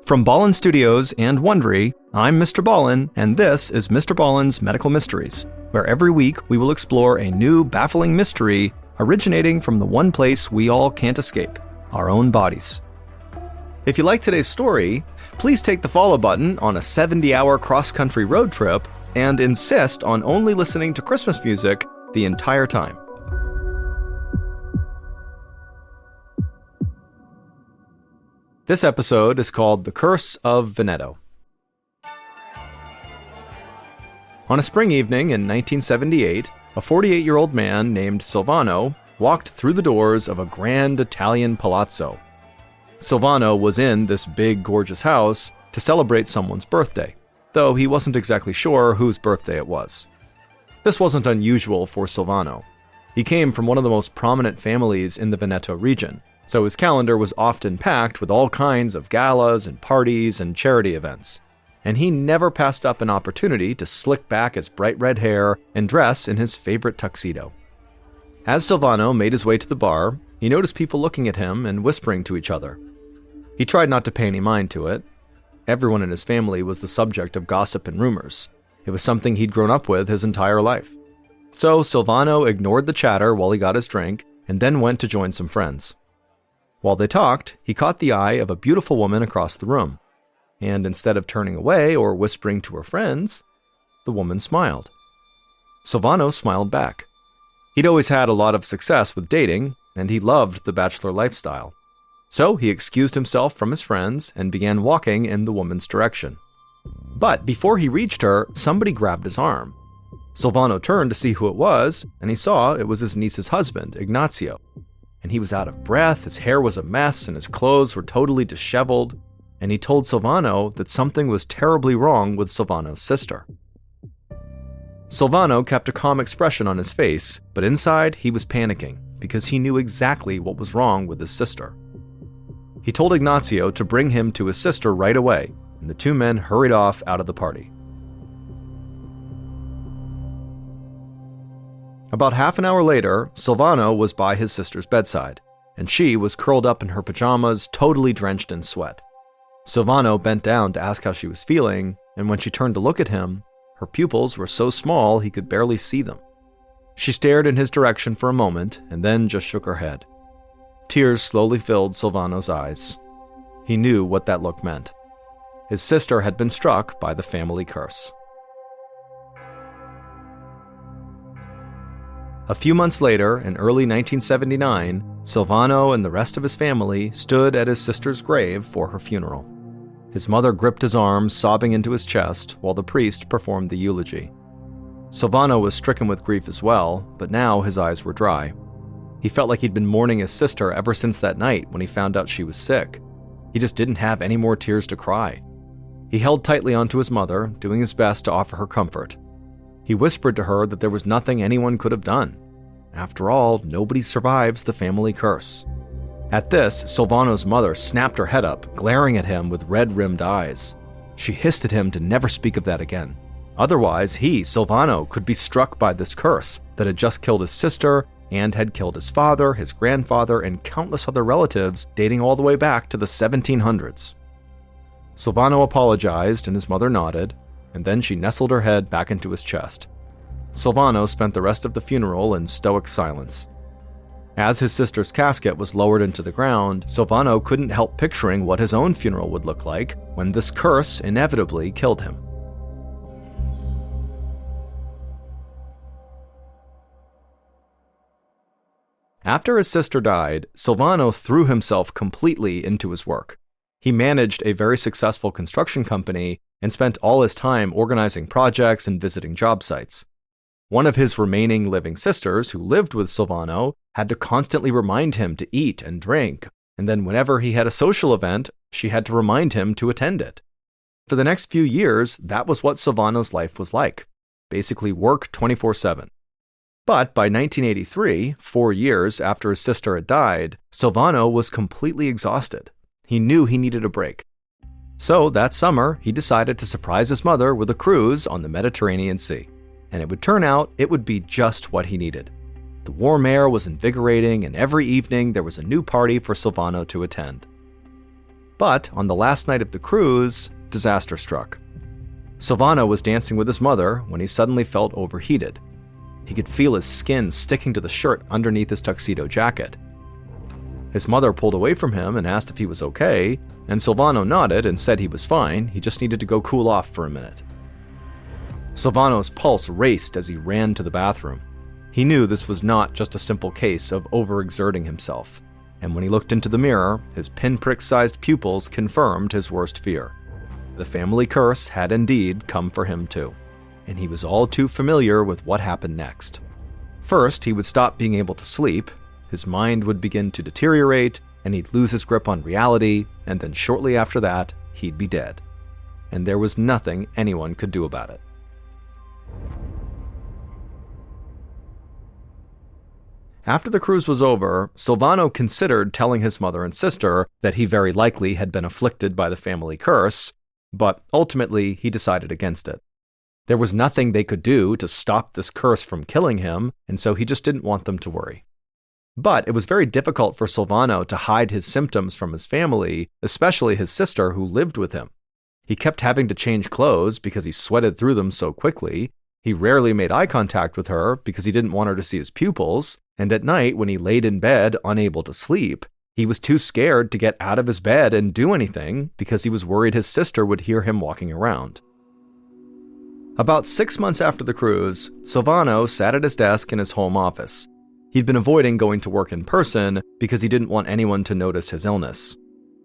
From Ballen Studios and Wondery, I'm MrBallen, and this is MrBallen's Medical Mysteries, where every week we will explore a new baffling mystery originating from the one place we all can't escape, our own bodies. If you like today's story, please take the follow button on a 70-hour cross-country road trip and insist on only listening to Christmas music the entire time. This episode is called The Curse of Veneto. On a spring evening in 1978, a 48-year-old man named Silvano walked through the doors of a grand Italian palazzo. Silvano was in this big, gorgeous house to celebrate someone's birthday, though he wasn't exactly sure whose birthday it was. This wasn't unusual for Silvano. He came from one of the most prominent families in the Veneto region, so his calendar was often packed with all kinds of galas and parties and charity events. And he never passed up an opportunity to slick back his bright red hair and dress in his favorite tuxedo. As Silvano made his way to the bar, he noticed people looking at him and whispering to each other. He tried not to pay any mind to it. Everyone in his family was the subject of gossip and rumors. It was something he'd grown up with his entire life. So Silvano ignored the chatter while he got his drink and then went to join some friends. While they talked, he caught the eye of a beautiful woman across the room, and instead of turning away or whispering to her friends, the woman smiled. Silvano smiled back. He'd always had a lot of success with dating, and he loved the bachelor lifestyle. So he excused himself from his friends and began walking in the woman's direction. But before he reached her, somebody grabbed his arm. Silvano turned to see who it was, and he saw it was his niece's husband, Ignazio. And he was out of breath, his hair was a mess, and his clothes were totally disheveled, and he told Silvano that something was terribly wrong with Silvano's sister. Silvano kept a calm expression on his face, but inside he was panicking because he knew exactly what was wrong with his sister. He told Ignazio to bring him to his sister right away, and the two men hurried off out of the party. About half an hour later, Silvano was by his sister's bedside, and she was curled up in her pajamas, totally drenched in sweat. Silvano bent down to ask how she was feeling, and when she turned to look at him, her pupils were so small he could barely see them. She stared in his direction for a moment, and then just shook her head. Tears slowly filled Silvano's eyes. He knew what that look meant. His sister had been struck by the family curse. A few months later, in early 1979, Silvano and the rest of his family stood at his sister's grave for her funeral. His mother gripped his arm, sobbing into his chest, while the priest performed the eulogy. Silvano was stricken with grief as well, but now his eyes were dry. He felt like he'd been mourning his sister ever since that night when he found out she was sick. He just didn't have any more tears to cry. He held tightly onto his mother, doing his best to offer her comfort. He whispered to her that there was nothing anyone could have done. After all, nobody survives the family curse. At this, Silvano's mother snapped her head up, glaring at him with red-rimmed eyes. She hissed at him to never speak of that again. Otherwise, he, Silvano, could be struck by this curse that had just killed his sister and had killed his father, his grandfather, and countless other relatives dating all the way back to the 1700s. Silvano apologized and his mother nodded, and then she nestled her head back into his chest. Silvano spent the rest of the funeral in stoic silence. As his sister's casket was lowered into the ground, Silvano couldn't help picturing what his own funeral would look like when this curse inevitably killed him. After his sister died, Silvano threw himself completely into his work. He managed a very successful construction company and spent all his time organizing projects and visiting job sites. One of his remaining living sisters, who lived with Silvano, had to constantly remind him to eat and drink, and then whenever he had a social event, she had to remind him to attend it. For the next few years, that was what Silvano's life was like. Basically work 24/7. But by 1983, 4 years after his sister had died, Silvano was completely exhausted. He knew he needed a break. So that summer, he decided to surprise his mother with a cruise on the Mediterranean Sea. And it would turn out it would be just what he needed. The warm air was invigorating, and every evening there was a new party for Silvano to attend. But on the last night of the cruise, disaster struck. Silvano was dancing with his mother when he suddenly felt overheated. He could feel his skin sticking to the shirt underneath his tuxedo jacket. His mother pulled away from him and asked if he was okay, and Silvano nodded and said he was fine, he just needed to go cool off for a minute. Silvano's pulse raced as he ran to the bathroom. He knew this was not just a simple case of overexerting himself, and when he looked into the mirror, his pinprick-sized pupils confirmed his worst fear. The family curse had indeed come for him too, and he was all too familiar with what happened next. First, he would stop being able to sleep, his mind would begin to deteriorate, and he'd lose his grip on reality, and then shortly after that, he'd be dead. And there was nothing anyone could do about it. After the cruise was over, Silvano considered telling his mother and sister that he very likely had been afflicted by the family curse, but ultimately he decided against it. There was nothing they could do to stop this curse from killing him, and so he just didn't want them to worry. But it was very difficult for Silvano to hide his symptoms from his family, especially his sister who lived with him. He kept having to change clothes because he sweated through them so quickly. He rarely made eye contact with her because he didn't want her to see his pupils, and at night when he laid in bed unable to sleep, he was too scared to get out of his bed and do anything because he was worried his sister would hear him walking around. About 6 months after the cruise, Silvano sat at his desk in his home office. He'd been avoiding going to work in person because he didn't want anyone to notice his illness.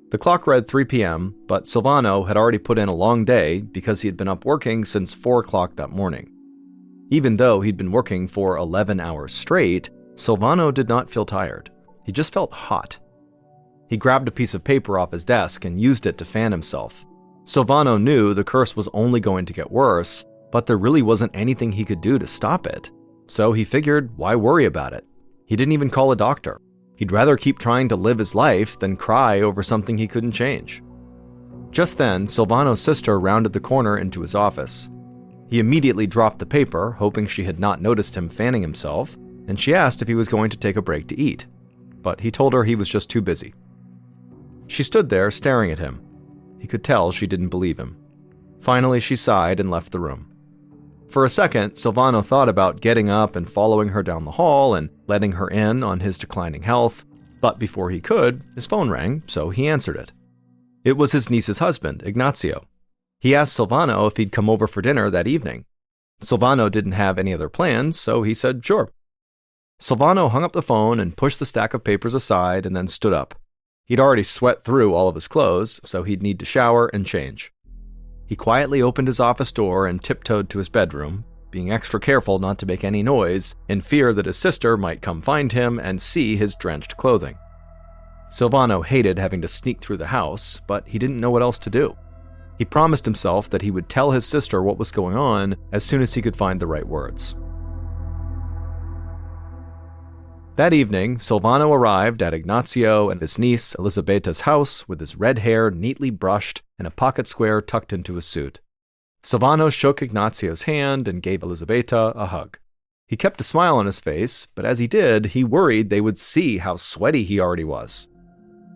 The clock read 3 p.m., but Silvano had already put in a long day because he had been up working since 4 o'clock that morning. Even though he'd been working for 11 hours straight, Silvano did not feel tired. He just felt hot. He grabbed a piece of paper off his desk and used it to fan himself. Silvano knew the curse was only going to get worse, but there really wasn't anything he could do to stop it. So he figured, why worry about it? He didn't even call a doctor. He'd rather keep trying to live his life than cry over something he couldn't change. Just then, Silvano's sister rounded the corner into his office. He immediately dropped the paper, hoping she had not noticed him fanning himself, and she asked if he was going to take a break to eat. But he told her he was just too busy. She stood there staring at him. He could tell she didn't believe him. Finally, she sighed and left the room. For a second, Silvano thought about getting up and following her down the hall and letting her in on his declining health, but before he could, his phone rang, so he answered it. It was his niece's husband, Ignazio. He asked Silvano if he'd come over for dinner that evening. Silvano didn't have any other plans, so he said sure. Silvano hung up the phone and pushed the stack of papers aside and then stood up. He'd already sweat through all of his clothes, so he'd need to shower and change. He quietly opened his office door and tiptoed to his bedroom, being extra careful not to make any noise, in fear that his sister might come find him and see his drenched clothing. Silvano hated having to sneak through the house, but he didn't know what else to do. He promised himself that he would tell his sister what was going on as soon as he could find the right words. That evening, Silvano arrived at Ignazio and his niece Elisabeta's house with his red hair neatly brushed and a pocket square tucked into his suit. Silvano shook Ignazio's hand and gave Elisabeta a hug. He kept a smile on his face, but as he did, he worried they would see how sweaty he already was.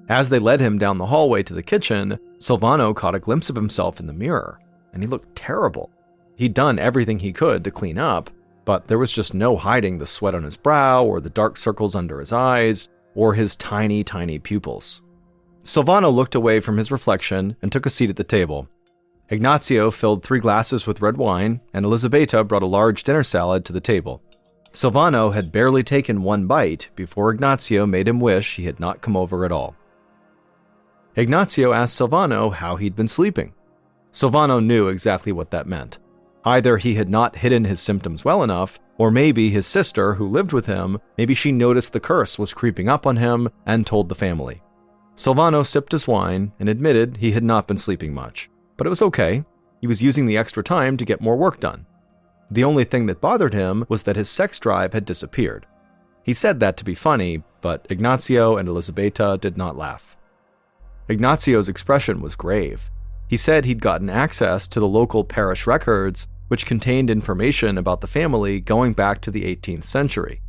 As they led him down the hallway to the kitchen, Silvano caught a glimpse of himself in the mirror, and he looked terrible. He'd done everything he could to clean up, but there was just no hiding the sweat on his brow or the dark circles under his eyes or his tiny, tiny pupils. Silvano looked away from his reflection and took a seat at the table. Ignazio filled 3 glasses with red wine, and Elisabeta brought a large dinner salad to the table. Silvano had barely taken 1 bite before Ignazio made him wish he had not come over at all. Ignazio asked Silvano how he'd been sleeping. Silvano knew exactly what that meant. Either he had not hidden his symptoms well enough, or maybe his sister, who lived with him, maybe she noticed the curse was creeping up on him and told the family. Silvano sipped his wine and admitted he had not been sleeping much. But it was okay. He was using the extra time to get more work done. The only thing that bothered him was that his sex drive had disappeared. He said that to be funny, but Ignazio and Elisabeta did not laugh. Ignazio's expression was grave. He said he'd gotten access to the local parish records, which contained information about the family going back to the 18th century.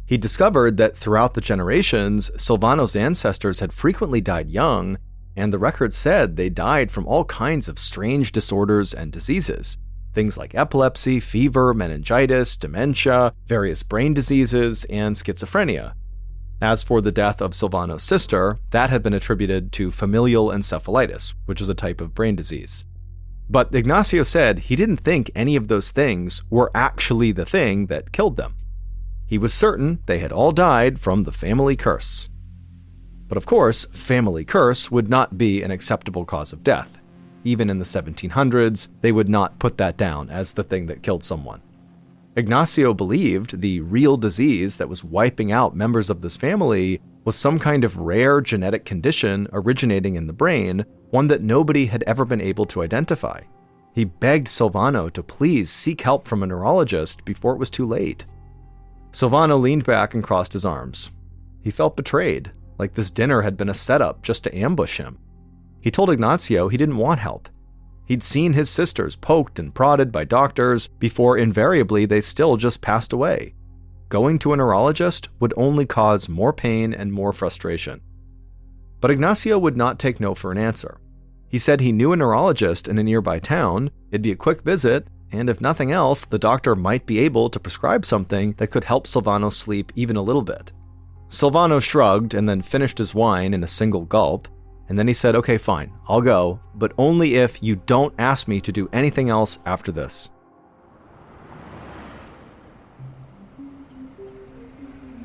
He discovered that throughout the generations, Silvano's ancestors had frequently died young, and the record said they died from all kinds of strange disorders and diseases. Things like epilepsy, fever, meningitis, dementia, various brain diseases, and schizophrenia. As for the death of Silvano's sister, that had been attributed to familial encephalitis, which is a type of brain disease. But Ignacio said he didn't think any of those things were actually the thing that killed them. He was certain they had all died from the family curse. But of course, family curse would not be an acceptable cause of death. Even in the 1700s, they would not put that down as the thing that killed someone. Ignacio believed the real disease that was wiping out members of this family was some kind of rare genetic condition originating in the brain, one that nobody had ever been able to identify. He begged Silvano to please seek help from a neurologist before it was too late. Silvano leaned back and crossed his arms. He felt betrayed, like this dinner had been a setup just to ambush him. He told Ignacio he didn't want help. He'd seen his sisters poked and prodded by doctors before invariably they still just passed away. Going to a neurologist would only cause more pain and more frustration. But Ignacio would not take no for an answer. He said he knew a neurologist in a nearby town, it'd be a quick visit, and if nothing else, the doctor might be able to prescribe something that could help Silvano sleep even a little bit. Silvano shrugged and then finished his wine in a single gulp, and then he said, "Okay, fine, I'll go, but only if you don't ask me to do anything else after this."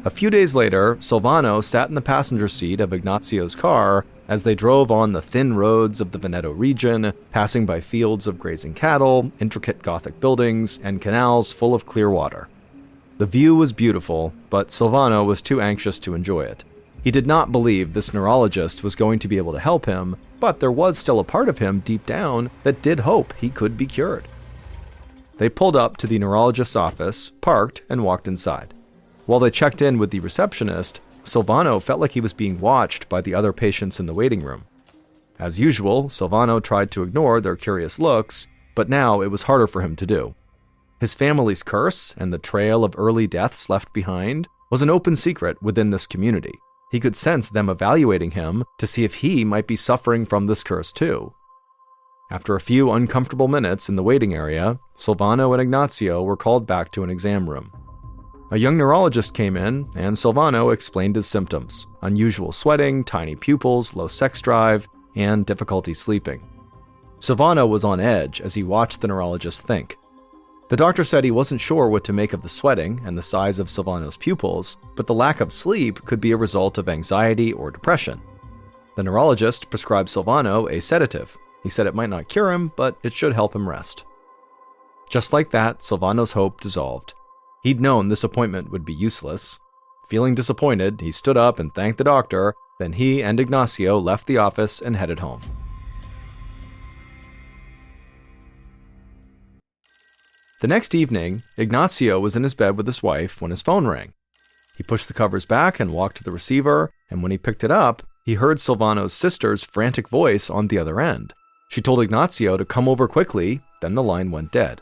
A few days later, Silvano sat in the passenger seat of Ignacio's car as they drove on the thin roads of the Veneto region, passing by fields of grazing cattle, intricate Gothic buildings, and canals full of clear water. The view was beautiful, but Silvano was too anxious to enjoy it. He did not believe this neurologist was going to be able to help him, but there was still a part of him deep down that did hope he could be cured. They pulled up to the neurologist's office, parked, and walked inside. While they checked in with the receptionist, Silvano felt like he was being watched by the other patients in the waiting room. As usual, Silvano tried to ignore their curious looks, but now it was harder for him to do. His family's curse and the trail of early deaths left behind was an open secret within this community. He could sense them evaluating him to see if he might be suffering from this curse too. After a few uncomfortable minutes in the waiting area, Silvano and Ignacio were called back to an exam room. A young neurologist came in, and Silvano explained his symptoms: unusual sweating, tiny pupils, low sex drive, and difficulty sleeping. Silvano was on edge as he watched the neurologist think. The doctor said he wasn't sure what to make of the sweating and the size of Silvano's pupils, but the lack of sleep could be a result of anxiety or depression. The neurologist prescribed Silvano a sedative. He said it might not cure him, but it should help him rest. Just like that, Silvano's hope dissolved. He'd known this appointment would be useless. Feeling disappointed, he stood up and thanked the doctor, then he and Ignacio left the office and headed home. The next evening, Ignacio was in his bed with his wife when his phone rang. He pushed the covers back and walked to the receiver, and when he picked it up, he heard Silvano's sister's frantic voice on the other end. She told Ignacio to come over quickly, then the line went dead.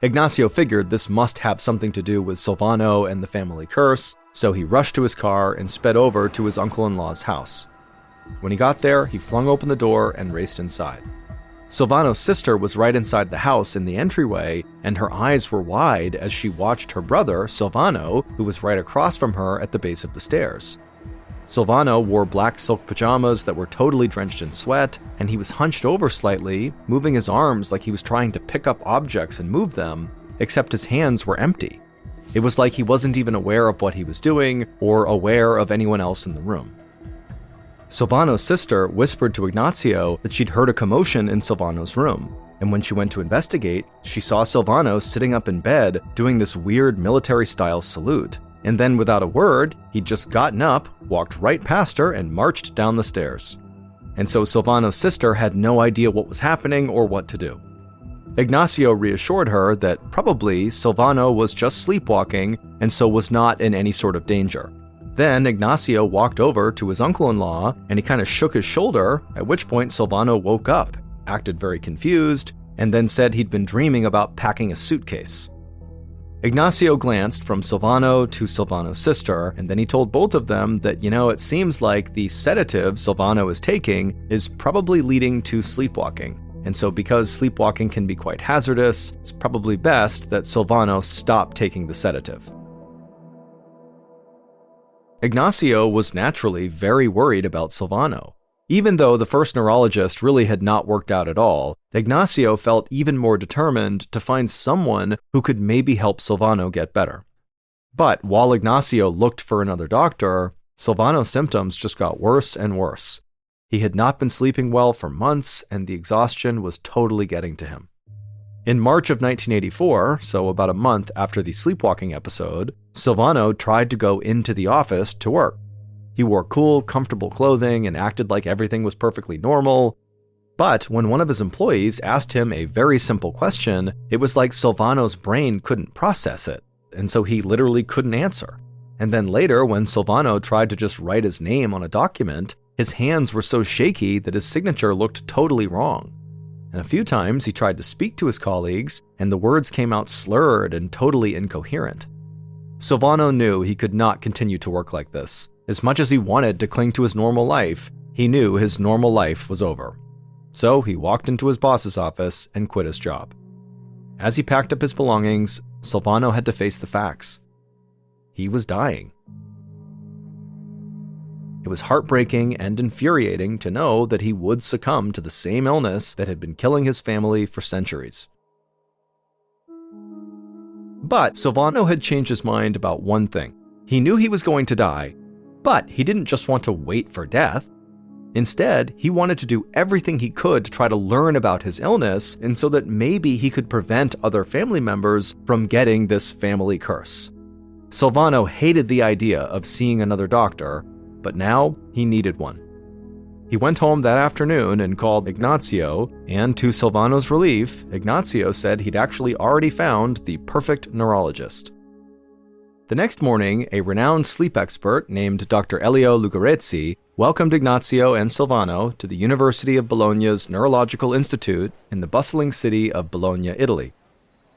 Ignacio figured this must have something to do with Silvano and the family curse, so he rushed to his car and sped over to his uncle-in-law's house. When he got there, he flung open the door and raced inside. Silvano's sister was right inside the house in the entryway, and her eyes were wide as she watched her brother, Silvano, who was right across from her at the base of the stairs. Silvano wore black silk pajamas that were totally drenched in sweat, and he was hunched over slightly, moving his arms like he was trying to pick up objects and move them, except his hands were empty. It was like he wasn't even aware of what he was doing or aware of anyone else in the room. Silvano's sister whispered to Ignacio that she'd heard a commotion in Silvano's room, and when she went to investigate, she saw Silvano sitting up in bed doing this weird military-style salute, and then without a word, he'd just gotten up, walked right past her, and marched down the stairs. And so Silvano's sister had no idea what was happening or what to do. Ignacio reassured her that probably Silvano was just sleepwalking and so was not in any sort of danger. Then Ignacio walked over to his uncle-in-law and he kind of shook his shoulder, at which point Silvano woke up, acted very confused, and then said he'd been dreaming about packing a suitcase. Ignacio glanced from Silvano to Silvano's sister, and then he told both of them that, it seems like the sedative Silvano is taking is probably leading to sleepwalking. And so because sleepwalking can be quite hazardous, it's probably best that Silvano stop taking the sedative. Ignacio was naturally very worried about Silvano. Even though the first neurologist really had not worked out at all, Ignacio felt even more determined to find someone who could maybe help Silvano get better. But while Ignacio looked for another doctor, Silvano's symptoms just got worse and worse. He had not been sleeping well for months, and the exhaustion was totally getting to him. In March of 1984, so about a month after the sleepwalking episode, Silvano tried to go into the office to work. He wore cool, comfortable clothing and acted like everything was perfectly normal. But when one of his employees asked him a very simple question, it was like Silvano's brain couldn't process it, and so he literally couldn't answer. And then later, when Silvano tried to just write his name on a document, his hands were so shaky that his signature looked totally wrong. And a few times he tried to speak to his colleagues, and the words came out slurred and totally incoherent. Silvano knew he could not continue to work like this. As much as he wanted to cling to his normal life, he knew his normal life was over. So he walked into his boss's office and quit his job. As he packed up his belongings, Silvano had to face the facts. He was dying. It was heartbreaking and infuriating to know that he would succumb to the same illness that had been killing his family for centuries. But Silvano had changed his mind about one thing. He knew he was going to die, but he didn't just want to wait for death. Instead, he wanted to do everything he could to try to learn about his illness, and so that maybe he could prevent other family members from getting this family curse. Silvano hated the idea of seeing another doctor, but now he needed one. He went home that afternoon and called Ignacio, and to Silvano's relief, Ignacio said he'd actually already found the perfect neurologist. The next morning, a renowned sleep expert named Dr. Elio Lugarezzi welcomed Ignacio and Silvano to the University of Bologna's Neurological Institute in the bustling city of Bologna, Italy.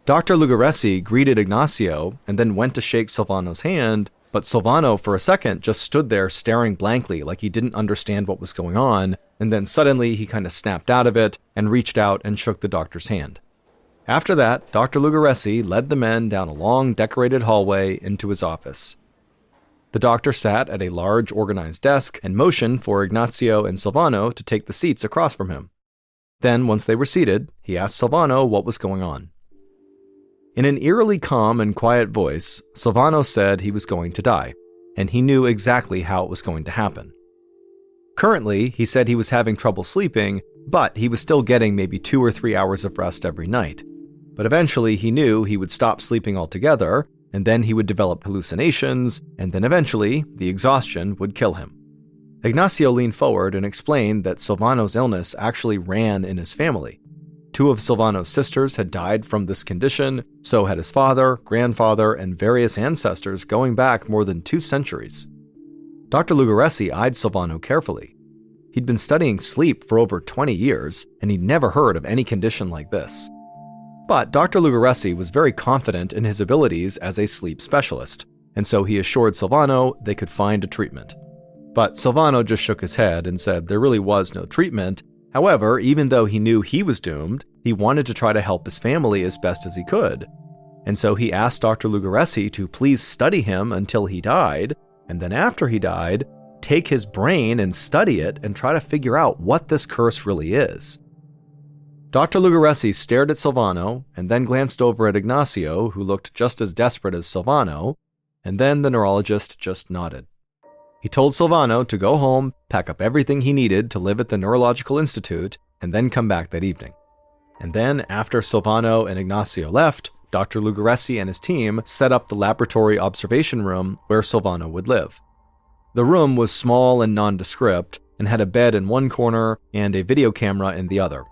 Dr. Lugarezzi greeted Ignacio and then went to shake Silvano's hand, but Silvano for a second just stood there staring blankly like he didn't understand what was going on, and then suddenly he kind of snapped out of it and reached out and shook the doctor's hand. After that, Dr. Lugarezzi led the men down a long, decorated hallway into his office. The doctor sat at a large, organized desk and motioned for Ignacio and Silvano to take the seats across from him. Then, once they were seated, he asked Silvano what was going on. In an eerily calm and quiet voice, Silvano said he was going to die, and he knew exactly how it was going to happen. Currently, he said he was having trouble sleeping, but he was still getting maybe 2 or 3 hours of rest every night. But eventually he knew he would stop sleeping altogether, and then he would develop hallucinations, and then eventually the exhaustion would kill him. Ignacio leaned forward and explained that Silvano's illness actually ran in his family. 2 of Silvano's sisters had died from this condition, so had his father, grandfather, and various ancestors going back more than 2 centuries. Dr. Lugarezzi eyed Silvano carefully. He'd been studying sleep for over 20 years, and he'd never heard of any condition like this. But Dr. Lugarezzi was very confident in his abilities as a sleep specialist, and so he assured Silvano they could find a treatment. But Silvano just shook his head and said there really was no treatment. However, even though he knew he was doomed, he wanted to try to help his family as best as he could. And so he asked Dr. Lugarezzi to please study him until he died, and then after he died, take his brain and study it and try to figure out what this curse really is. Dr. Lugarezzi stared at Silvano and then glanced over at Ignacio, who looked just as desperate as Silvano, and then the neurologist just nodded. He told Silvano to go home, pack up everything he needed to live at the Neurological Institute, and then come back that evening. And then, after Silvano and Ignacio left, Dr. Lugarezzi and his team set up the laboratory observation room where Silvano would live. The room was small and nondescript, and had a bed in one corner and a video camera in the other.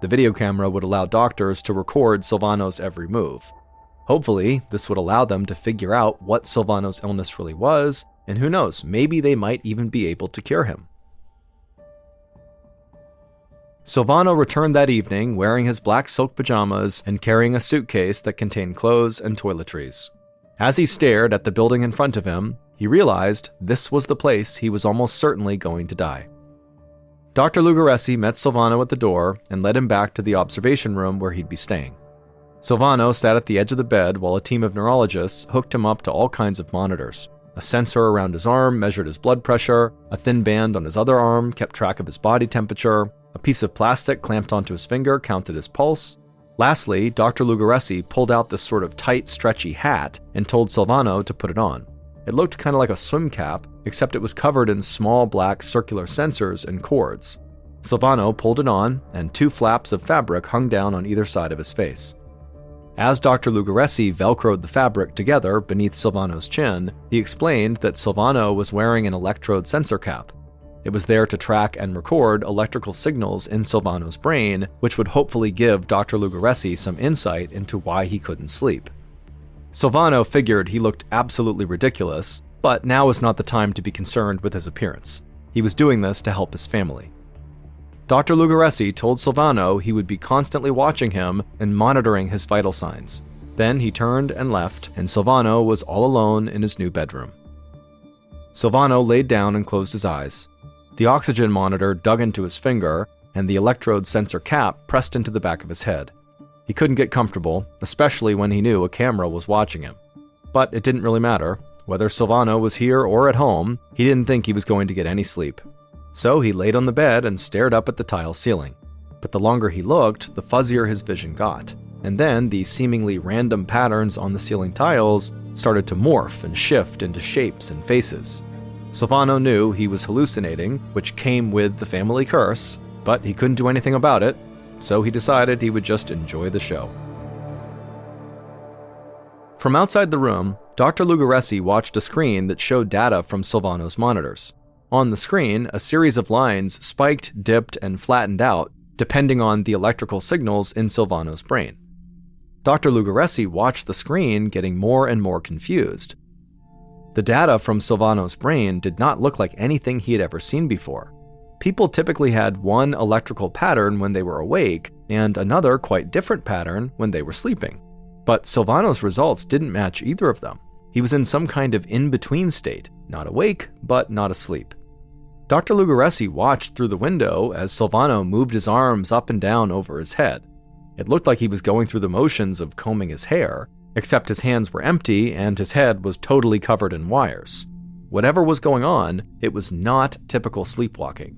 The video camera would allow doctors to record Silvano's every move. Hopefully, this would allow them to figure out what Silvano's illness really was, and who knows, maybe they might even be able to cure him. Silvano returned that evening wearing his black silk pajamas and carrying a suitcase that contained clothes and toiletries. As he stared at the building in front of him, he realized this was the place he was almost certainly going to die. Dr. Lugaressi met Silvano at the door and led him back to the observation room where he'd be staying. Silvano sat at the edge of the bed while a team of neurologists hooked him up to all kinds of monitors. A sensor around his arm measured his blood pressure, a thin band on his other arm kept track of his body temperature, a piece of plastic clamped onto his finger counted his pulse. Lastly, Dr. Lugaressi pulled out this sort of tight, stretchy hat and told Silvano to put it on. It looked kind of like a swim cap, except it was covered in small black circular sensors and cords. Silvano pulled it on, and 2 flaps of fabric hung down on either side of his face. As Dr. Lugaressi velcroed the fabric together beneath Silvano's chin, he explained that Silvano was wearing an electrode sensor cap. It was there to track and record electrical signals in Silvano's brain, which would hopefully give Dr. Lugaressi some insight into why he couldn't sleep. Silvano figured he looked absolutely ridiculous, but now was not the time to be concerned with his appearance. He was doing this to help his family. Dr. Lugaressi told Silvano he would be constantly watching him and monitoring his vital signs. Then he turned and left, and Silvano was all alone in his new bedroom. Silvano laid down and closed his eyes. The oxygen monitor dug into his finger, and the electrode sensor cap pressed into the back of his head. He couldn't get comfortable, especially when he knew a camera was watching him. But it didn't really matter. Whether Silvano was here or at home, he didn't think he was going to get any sleep. So he laid on the bed and stared up at the tile ceiling. But the longer he looked, the fuzzier his vision got. And then the seemingly random patterns on the ceiling tiles started to morph and shift into shapes and faces. Silvano knew he was hallucinating, which came with the family curse, but he couldn't do anything about it, so he decided he would just enjoy the show. From outside the room, Dr. Lugaressi watched a screen that showed data from Silvano's monitors. On the screen, a series of lines spiked, dipped, and flattened out, depending on the electrical signals in Silvano's brain. Dr. Lugaressi watched the screen, getting more and more confused. The data from Silvano's brain did not look like anything he had ever seen before. People typically had one electrical pattern when they were awake, and another quite different pattern when they were sleeping. But Silvano's results didn't match either of them. He was in some kind of in-between state, not awake, but not asleep. Dr. Lugaressi watched through the window as Silvano moved his arms up and down over his head. It looked like he was going through the motions of combing his hair, except his hands were empty and his head was totally covered in wires. Whatever was going on, it was not typical sleepwalking.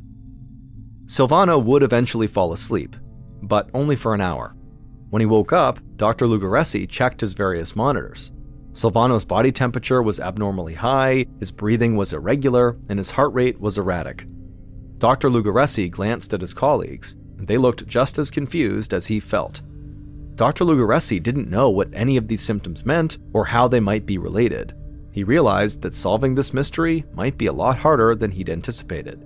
Silvano would eventually fall asleep, but only for an hour. When he woke up, Dr. Lugaressi checked his various monitors. Silvano's body temperature was abnormally high, his breathing was irregular, and his heart rate was erratic. Dr. Lugaressi glanced at his colleagues, and they looked just as confused as he felt. Dr. Lugaressi didn't know what any of these symptoms meant or how they might be related. He realized that solving this mystery might be a lot harder than he'd anticipated.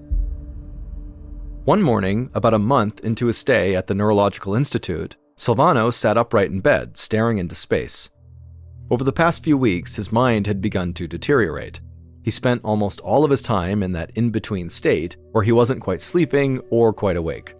One morning, about a month into his stay at the Neurological Institute, Silvano sat upright in bed, staring into space. Over the past few weeks, his mind had begun to deteriorate. He spent almost all of his time in that in-between state where he wasn't quite sleeping or quite awake.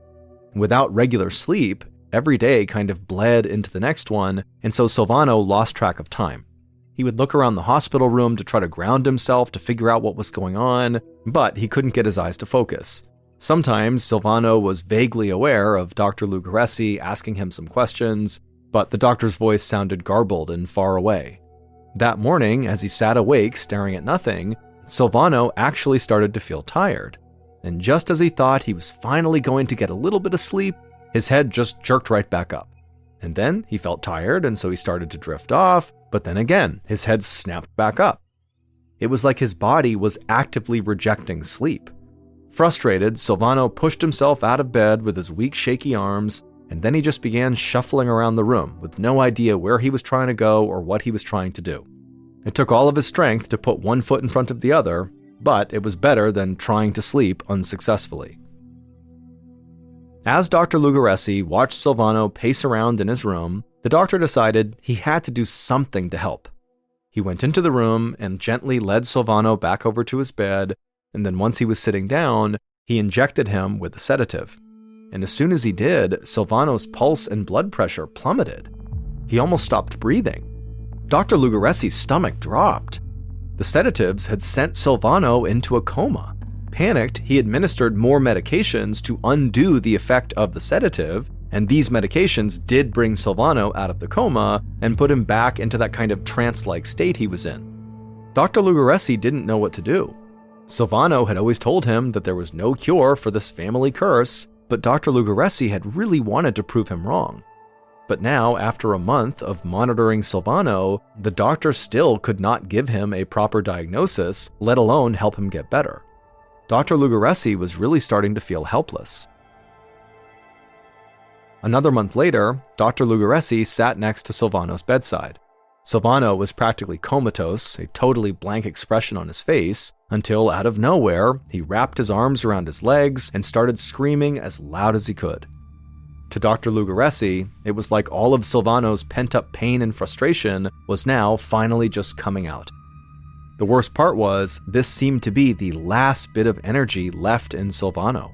Without regular sleep, every day kind of bled into the next one, and so Silvano lost track of time. He would look around the hospital room to try to ground himself to figure out what was going on, but he couldn't get his eyes to focus. Sometimes Silvano was vaguely aware of Dr. Lugaressi asking him some questions, but the doctor's voice sounded garbled and far away. That morning, as he sat awake staring at nothing, Silvano actually started to feel tired. And just as he thought he was finally going to get a little bit of sleep, his head just jerked right back up. And then he felt tired, and so he started to drift off, but then again, his head snapped back up. It was like his body was actively rejecting sleep. Frustrated, Silvano pushed himself out of bed with his weak, shaky arms, and then he just began shuffling around the room with no idea where he was trying to go or what he was trying to do. It took all of his strength to put one foot in front of the other, but it was better than trying to sleep unsuccessfully. As Dr. Lugaressi watched Silvano pace around in his room, the doctor decided he had to do something to help. He went into the room and gently led Silvano back over to his bed, and then once he was sitting down, he injected him with a sedative. and as soon as he did, Silvano's pulse and blood pressure plummeted. He almost stopped breathing. Dr. Lugaresi's stomach dropped. The sedatives had sent Silvano into a coma. Panicked, he administered more medications to undo the effect of the sedative, and these medications did bring Silvano out of the coma and put him back into that kind of trance-like state he was in. Dr. Lugaresi didn't know what to do. Silvano had always told him that there was no cure for this family curse, but Dr. Lugaresi had really wanted to prove him wrong. But now, after a month of monitoring Silvano, the doctor still could not give him a proper diagnosis, let alone help him get better. Dr. Lugaresi was really starting to feel helpless. Another month later, Dr. Lugaresi sat next to Silvano's bedside. Silvano was practically comatose, a totally blank expression on his face, until out of nowhere, he wrapped his arms around his legs and started screaming as loud as he could. To Dr. Lugaresi, it was like all of Silvano's pent-up pain and frustration was now finally just coming out. The worst part was, this seemed to be the last bit of energy left in Silvano.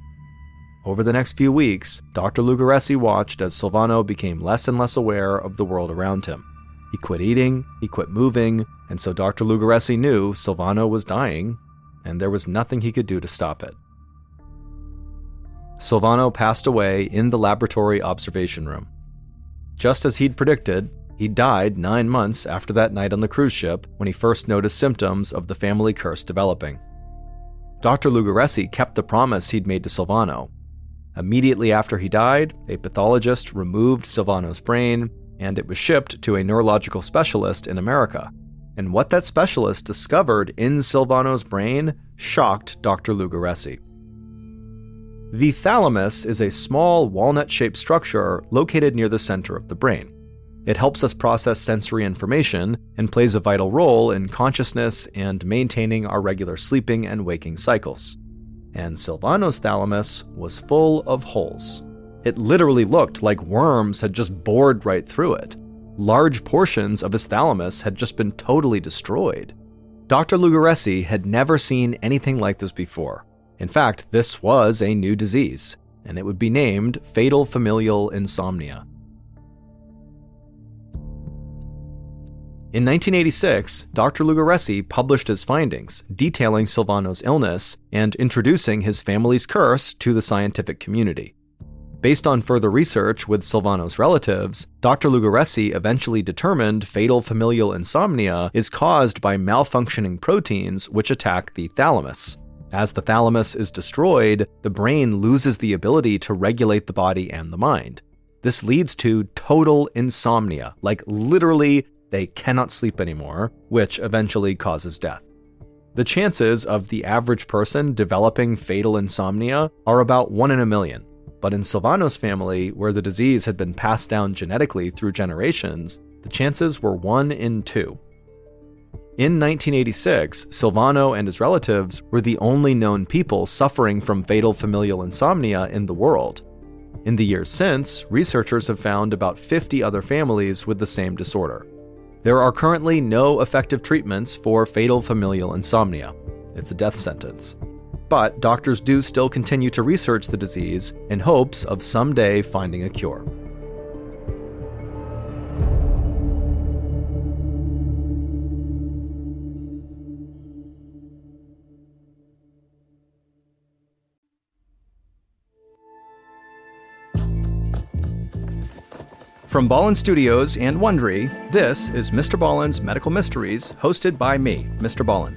Over the next few weeks, Dr. Lugaresi watched as Silvano became less and less aware of the world around him. He quit eating, he quit moving, and so Dr. Lugaresi knew Silvano was dying, and there was nothing he could do to stop it. Silvano passed away in the laboratory observation room. Just as he'd predicted, he died 9 months after that night on the cruise ship when he first noticed symptoms of the family curse developing. Dr. Lugaresi kept the promise he'd made to Silvano. Immediately after he died, a pathologist removed Silvano's brain, and it was shipped to a neurological specialist in America. And what that specialist discovered in Silvano's brain shocked Dr. Lugaresi. The thalamus is a small walnut-shaped structure located near the center of the brain. It helps us process sensory information and plays a vital role in consciousness and maintaining our regular sleeping and waking cycles. And Silvano's thalamus was full of holes. It literally looked like worms had just bored right through it. Large portions of his thalamus had just been totally destroyed. Dr. Lugaresi had never seen anything like this before. In fact, this was a new disease, and it would be named fatal familial insomnia. In 1986, Dr. Lugaresi published his findings, detailing Silvano's illness and introducing his family's curse to the scientific community. Based on further research with Silvano's relatives, Dr. Lugaresi eventually determined fatal familial insomnia is caused by malfunctioning proteins which attack the thalamus. As the thalamus is destroyed, the brain loses the ability to regulate the body and the mind. This leads to total insomnia, like literally they cannot sleep anymore, which eventually causes death. The chances of the average person developing fatal insomnia are about 1 in a million. But in Silvano's family, where the disease had been passed down genetically through generations, the chances were 1 in 2. In 1986, Silvano and his relatives were the only known people suffering from fatal familial insomnia in the world. In the years since, researchers have found about 50 other families with the same disorder. There are currently no effective treatments for fatal familial insomnia. It's a death sentence. But doctors do still continue to research the disease in hopes of someday finding a cure. From Ballen Studios and Wondery, this is MrBallen's Medical Mysteries, hosted by me, MrBallen.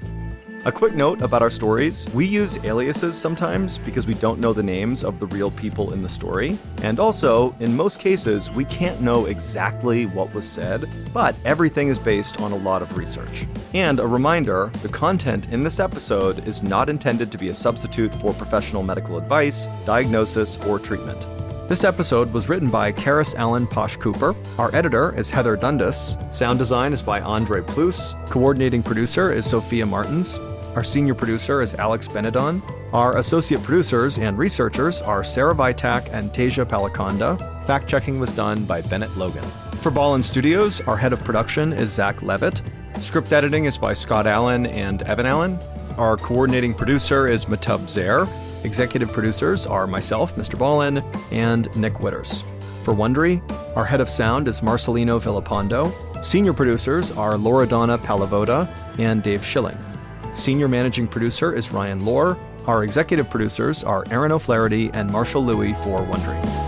A quick note about our stories: we use aliases sometimes because we don't know the names of the real people in the story, and also, in most cases, we can't know exactly what was said, but everything is based on a lot of research. And a reminder, the content in this episode is not intended to be a substitute for professional medical advice, diagnosis, or treatment. This episode was written by Karis Allen Posh Cooper. Our editor is Heather Dundas. Sound design is by Andre Plus. Coordinating producer is Sophia Martins. Our senior producer is Alex Benedon. Our associate producers and researchers are Sarah Vitak and Teja Palakonda. Fact-checking was done by Bennett Logan. For Ballen Studios, our head of production is Zach Levitt. Script editing is by Scott Allen and Evan Allen. Our coordinating producer is Matub Zaire. Executive producers are myself, MrBallen, and Nick Witters. For Wondery, our head of sound is Marcelino Villalpando. Senior producers are Loredana Palavoda and Dave Schilling. Senior managing producer is Ryan Lohr. Our executive producers are Aaron O'Flaherty and Marshall Louie for Wondery.